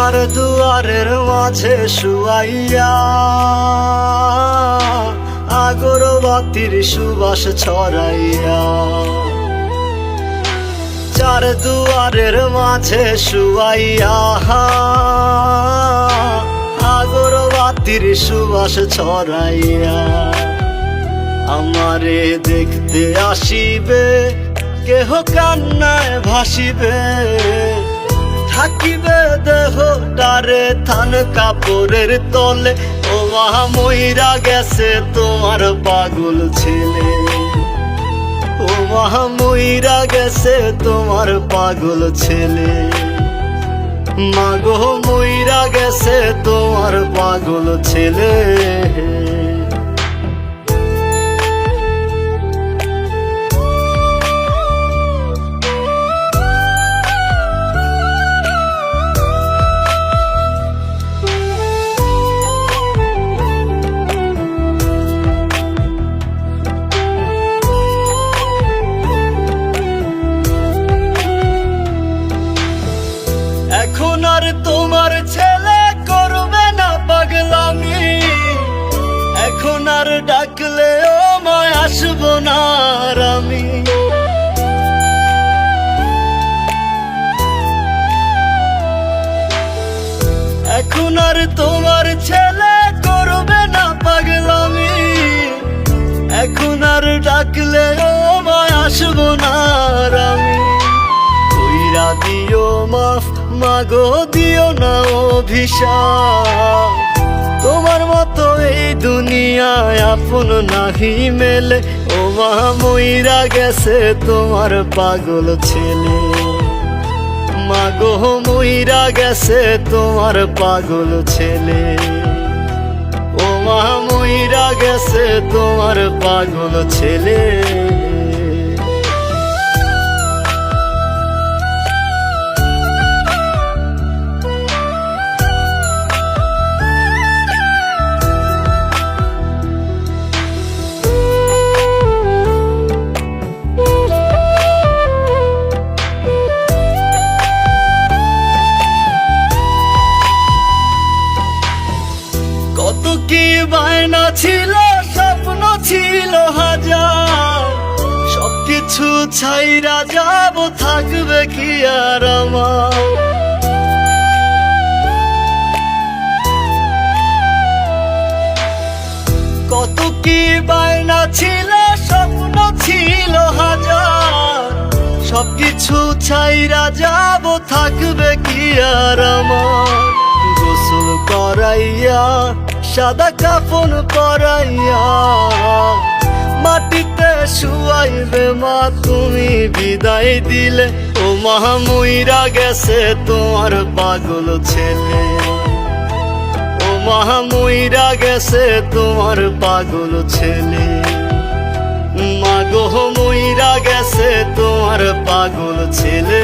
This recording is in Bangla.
চার দুয়ারের মাঝে শুয়াইয়া আগরবাতির সুবাস ছড়াইয়া, চার দুয়ারের মাঝে শুয়াইয়া আগরবাতির সুবাস ছড়াইয়া, আমারে দেখতে আসিবে কেহ কান্নায় ভাসিবে, থাকিবে দেহটারে থান কাপড়ের তলে। ও মা মইরা গেছে তোমার পাগল ছেলে, ও মা মইরা গেছে তোমার পাগল ছেলে, মাগো মইরা গেছে তোমার পাগল ছেলে। এখন আর তোমার ছেলে করবে না পাগলামি, এখন আর ডাকলেও মায় আসবো না আর আমি। এখন আর তোমার ছেলে করবে না পাগলামি, এখন আর ডাকলেও মায় আসবো না আর আমি। কইরা দিও মাফ মাগো, দিও না অভিশাপ, তোমার মতো এই দুনিয়ায় আপন নাহি মেলে। ও মা মইরা গেছে তোমার পাগল ছেলে, মাগো মইরা গেছে তোমার পাগল ছেলে, ও মা মইরা গেছে তোমার পাগল ছেলে। কত কি বায়না ছিল, স্বপ্ন ছিল হাজার, সবকিছু ছাইরা যাব, থাকবে কি আর আমার। কত কি বায়না ছিল, স্বপ্ন ছিল হাজার, সবকিছু ছাইরা যাব, থাকবে কি আর আমার। গোসল করাইয়া সাদা কাফন পরাইয়া মাটিতে শুয়াইবে মা তুমি বিদায় দিলে। ও মা মইরা গেছে তোমার পাগল ছেলে, ও মা মইরা গেছে তোমার পাগল ছেলে, মাগো মইরা গেছে তোমার পাগল ছেলে।